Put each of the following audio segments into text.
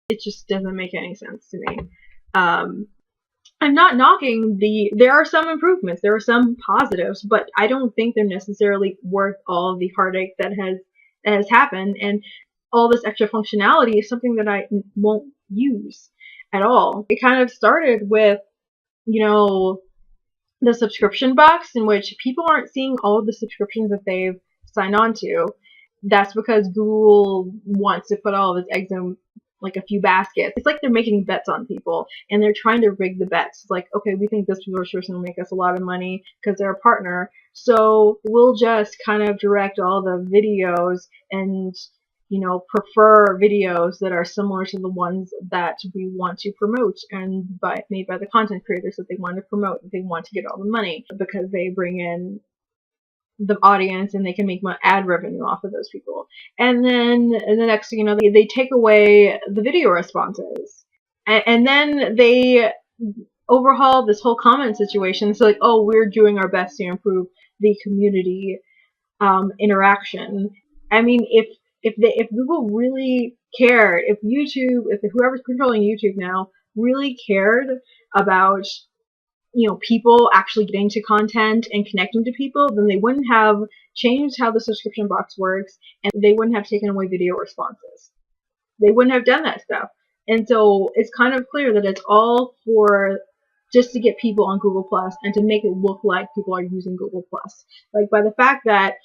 It just doesn't make any sense to me. I'm not knocking there are some improvements, there are some positives, but I don't think they're necessarily worth all of the heartache that has happened, and all this extra functionality is something that I won't use at all. It kind of started with, the subscription box, in which people aren't seeing all of the subscriptions that they've signed on to. That's because Google wants to put all of its eggs in like a few baskets. It's like they're making bets on people, and they're trying to rig the bets. It's like, okay, we think this person will make us a lot of money because they're a partner, so we'll just kind of direct all the videos and prefer videos that are similar to the ones that we want to promote, and made by the content creators that they want to promote. They want to get all the money because they bring in the audience and they can make ad revenue off of those people. And then the next thing you know, they take away the video responses, and then they overhaul this whole comment situation. So like, oh, we're doing our best to improve the community interaction. I mean, if Google really cared, if whoever's controlling YouTube now really cared about people actually getting to content and connecting to people, then they wouldn't have changed how the subscription box works, and they wouldn't have taken away video responses. They wouldn't have done that stuff. And so it's kind of clear that it's all for just to get people on Google Plus and to make it look like people are using Google Plus. Like, by the fact that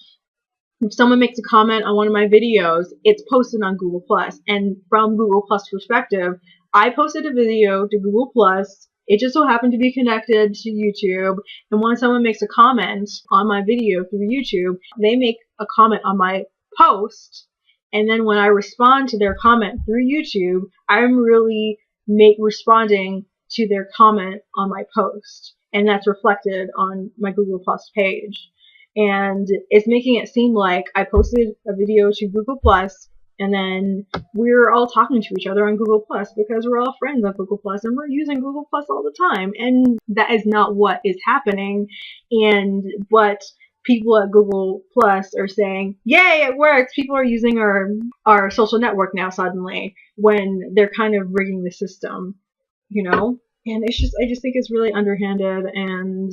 if someone makes a comment on one of my videos, it's posted on Google Plus. And from Google Plus perspective, I posted a video to Google Plus. It just so happened to be connected to YouTube. And when someone makes a comment on my video through YouTube, they make a comment on my post. And then when I respond to their comment through YouTube, I'm really responding to their comment on my post. And that's reflected on my Google Plus page. And it's making it seem like I posted a video to Google Plus, and then we're all talking to each other on Google Plus because we're all friends on Google Plus and we're using Google Plus all the time. And that is not what is happening. But people at Google Plus are saying, yay, it works. People are using our social network now suddenly, when they're kind of rigging the system, And I just think it's really underhanded and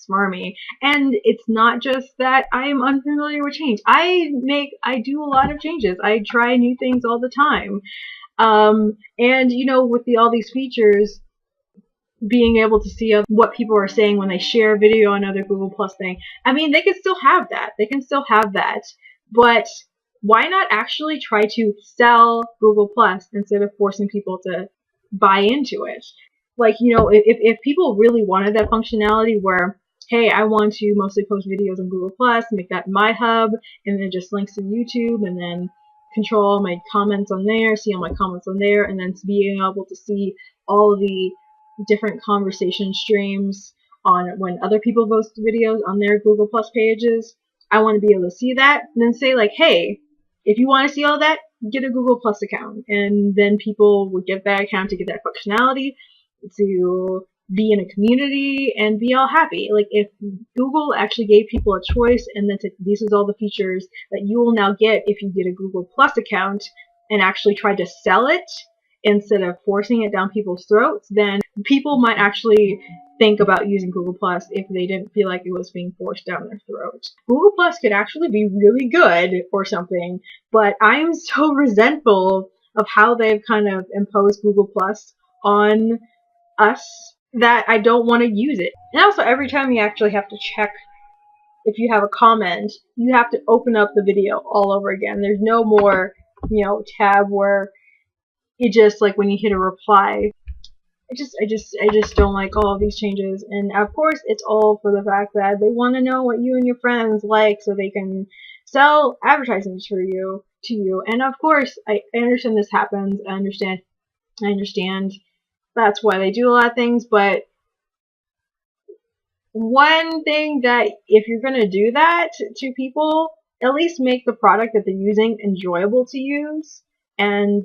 smarmy. And it's not just that I am unfamiliar with change. I do a lot of changes. I try new things all the time. And with all these features, being able to see what people are saying when they share a video on another Google Plus thing, I mean, they can still have that. But why not actually try to sell Google Plus instead of forcing people to buy into it? Like, if people really wanted that functionality where, hey, I want to mostly post videos on Google Plus, make that my hub, and then just links to YouTube, and then control my comments on there, see all my comments on there, and then being able to see all of the different conversation streams on when other people post videos on their Google Plus pages. I want to be able to see that, and then say like, hey, if you want to see all that, get a Google Plus account. And then people would get that account to get that functionality, to be in a community and be all happy. Like, if Google actually gave people a choice and then said, this is all the features that you will now get if you get a Google Plus account, and actually tried to sell it instead of forcing it down people's throats, then people might actually think about using Google Plus if they didn't feel like it was being forced down their throat. Google Plus could actually be really good or something, but I am so resentful of how they've kind of imposed Google Plus on us that I don't want to use it. And also, every time you actually have to check if you have a comment, you have to open up the video all over again. There's no more, tab where it just, like, when you hit a reply. I just don't like all of these changes. And of course, it's all for the fact that they want to know what you and your friends like, so they can sell advertisements to you. And of course, I understand this happens. I understand that's why they do a lot of things, but one thing that, if you're going to do that to people, at least make the product that they're using enjoyable to use, and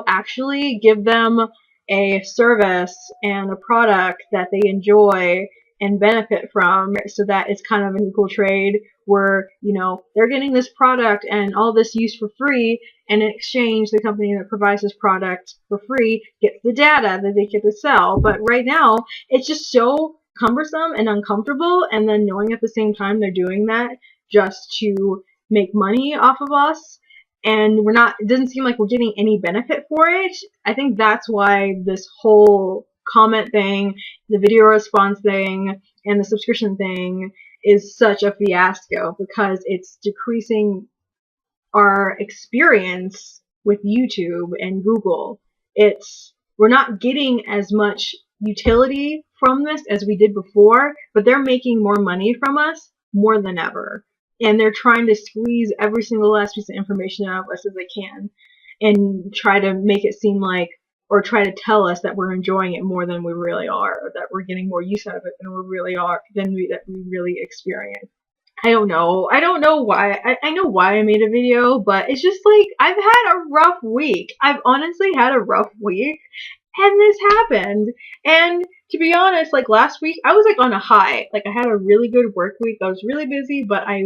actually give them a service and a product that they enjoy and benefit from, so that it's kind of an equal trade where, you know, they're getting this product and all this use for free, and in exchange the company that provides this product for free gets the data that they get to sell. But right now it's just so cumbersome and uncomfortable, and then knowing at the same time they're doing that just to make money off of us, and it doesn't seem like we're getting any benefit for it. I think that's why this whole comment thing, the video response thing, and the subscription thing is such a fiasco, because it's decreasing our experience with YouTube and Google. We're not getting as much utility from this as we did before, but they're making more money from us more than ever. And they're trying to squeeze every single last piece of information out of us as they can, and try to make it seem like, or try to tell us that we're enjoying it more than we really are, or that we're getting more use out of it than we really experience. I don't know. I don't know why. I know why I made a video, but it's just like, I've had a rough week. I've honestly had a rough week, and this happened. And to be honest, like last week, I was like on a high. Like I had a really good work week. I was really busy, but I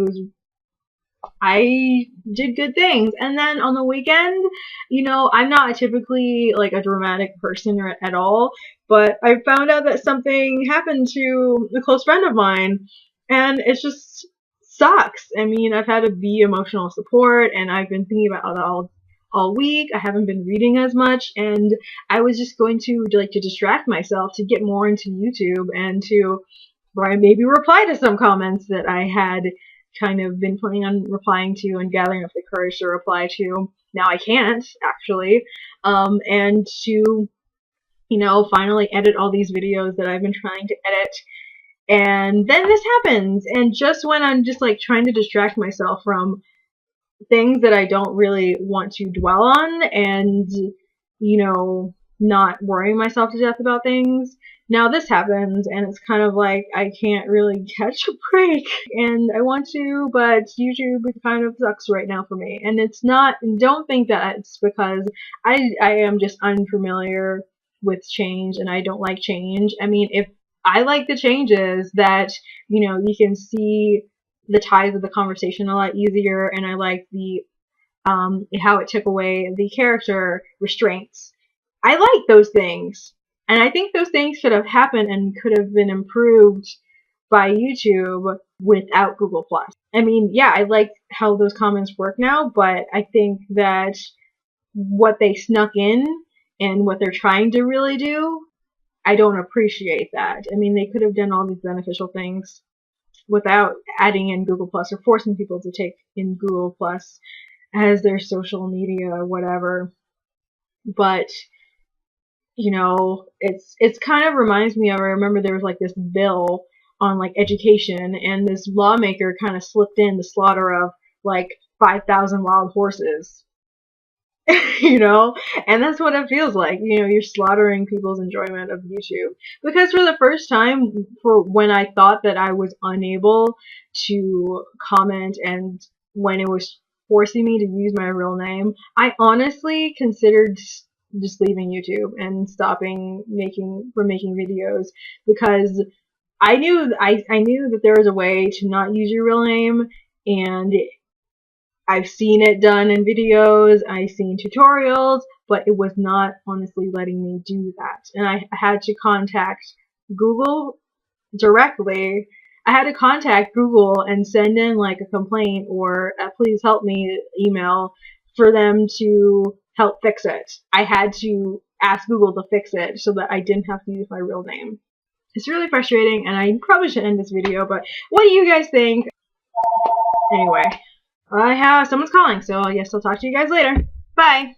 did good things. And then on the weekend, you know, I'm not typically like a dramatic person at all, but I found out that something happened to a close friend of mine, and it just sucks. I mean, I've had to be emotional support, and I've been thinking about it all week. I haven't been reading as much, and I was just going to distract myself to get more into YouTube, and to maybe reply to some comments that I had kind of been planning on replying to and gathering up the courage to reply to. Now I can't, actually. And to, you know, finally edit all these videos that I've been trying to edit. And then this happens, and just when I'm just like trying to distract myself from things that I don't really want to dwell on, and, you know, not worrying myself to death about things, now this happens, and it's kind of like I can't really catch a break, and I want to, but YouTube kind of sucks right now for me. And it's not, don't think that it's because I am just unfamiliar with change and I don't like change. I mean, if I like the changes that, you know, you can see the ties of the conversation a lot easier, and I like the how it took away the character restraints. I like those things, and I think those things could have happened and could have been improved by YouTube without Google+. I mean, yeah, I like how those comments work now, but I think that what they snuck in and what they're trying to really do, I don't appreciate that. I mean, they could have done all these beneficial things without adding in Google Plus, or forcing people to take in Google Plus as their social media or whatever. But, you know, it's kind of reminds me of, I remember there was like this bill on like education, and this lawmaker kind of slipped in the slaughter of like 5,000 wild horses. You know, and that's what it feels like. You know, you're slaughtering people's enjoyment of YouTube. Because for the first time, for when I thought that I was unable to comment, and when it was forcing me to use my real name, I honestly considered just leaving YouTube and stopping making videos, because I knew that there was a way to not use your real name, and I've seen it done in videos, I've seen tutorials, but it was not honestly letting me do that. And I had to contact Google directly. I had to contact Google and send in like a complaint, or a please help me email, for them to help fix it. I had to ask Google to fix it so that I didn't have to use my real name. It's really frustrating, and I probably should end this video, but what do you guys think? Anyway. Someone's calling, so I guess I'll talk to you guys later. Bye!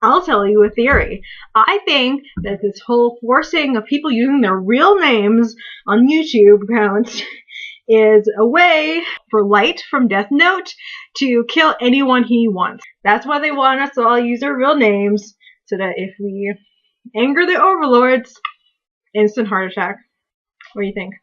I'll tell you a theory. I think that this whole forcing of people using their real names on YouTube accounts is a way for Light from Death Note to kill anyone he wants. That's why they want us to all use our real names, so that if we anger the overlords, instant heart attack. What do you think?